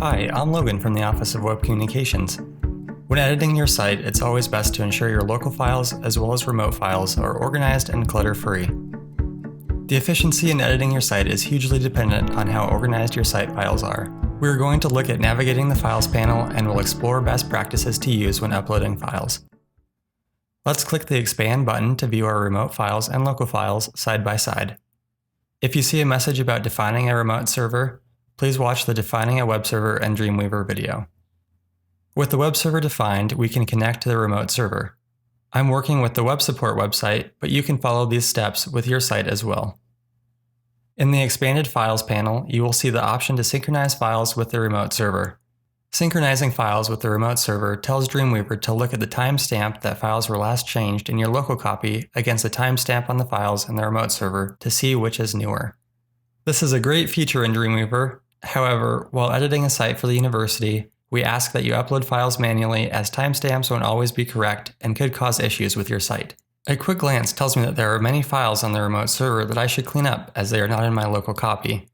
Hi, I'm Logan from the Office of Web Communications. When editing your site, it's always best to ensure your local files as well as remote files are organized and clutter-free. The efficiency in editing your site is hugely dependent on how organized your site files are. We're going to look at navigating the Files panel and we'll explore best practices to use when uploading files. Let's click the Expand button to view our remote files and local files side by side. If you see a message about defining a remote server, please watch the Defining a Web Server and Dreamweaver video. With the web server defined, we can connect to the remote server. I'm working with the web support website, but you can follow these steps with your site as well. In the Expanded Files panel, you will see the option to synchronize files with the remote server. Synchronizing files with the remote server tells Dreamweaver to look at the timestamp that files were last changed in your local copy against the timestamp on the files in the remote server to see which is newer. This is a great feature in Dreamweaver. However, while editing a site for the university, we ask that you upload files manually as timestamps won't always be correct and could cause issues with your site. A quick glance tells me that there are many files on the remote server that I should clean up as they are not in my local copy.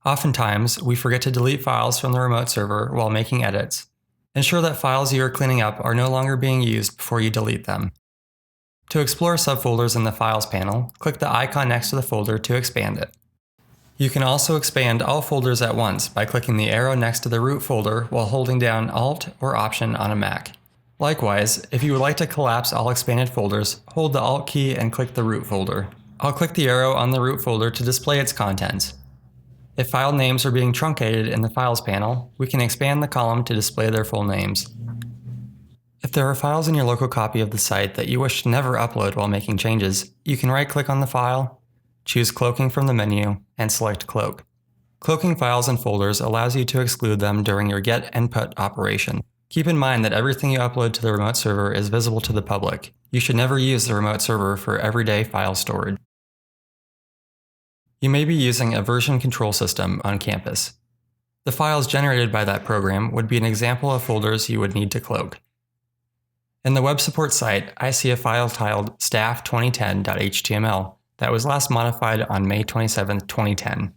Oftentimes, we forget to delete files from the remote server while making edits. Ensure that files you are cleaning up are no longer being used before you delete them. To explore subfolders in the Files panel, click the icon next to the folder to expand it. You can also expand all folders at once by clicking the arrow next to the root folder while holding down Alt or Option on a Mac. Likewise, if you would like to collapse all expanded folders, hold the Alt key and click the root folder. I'll click the arrow on the root folder to display its contents. If file names are being truncated in the Files panel, we can expand the column to display their full names. If there are files in your local copy of the site that you wish to never upload while making changes, you can right-click on the file, choose Cloaking from the menu, and select Cloak. Cloaking files and folders allows you to exclude them during your get and put operation. Keep in mind that everything you upload to the remote server is visible to the public. You should never use the remote server for everyday file storage. You may be using a version control system on campus. The files generated by that program would be an example of folders you would need to cloak. In the web support site, I see a file titled staff2010.html that was last modified on May 27, 2010.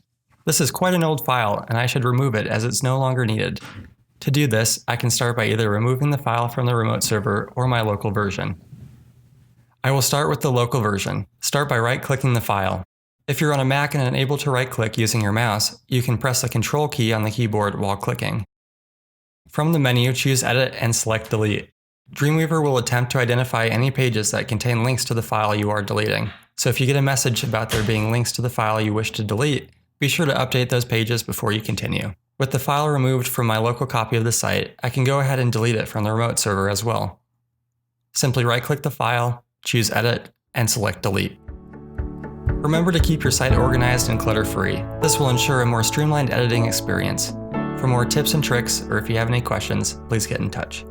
This is quite an old file, and I should remove it as it's no longer needed. To do this, I can start by either removing the file from the remote server or my local version. I will start with the local version. Start by right-clicking the file. If you're on a Mac and unable to right-click using your mouse, you can press the Control key on the keyboard while clicking. From the menu, choose Edit and select Delete. Dreamweaver will attempt to identify any pages that contain links to the file you are deleting. So if you get a message about there being links to the file you wish to delete, be sure to update those pages before you continue. With the file removed from my local copy of the site, I can go ahead and delete it from the remote server as well. Simply right-click the file, choose Edit, and select Delete. Remember to keep your site organized and clutter-free. This will ensure a more streamlined editing experience. For more tips and tricks, or if you have any questions, please get in touch.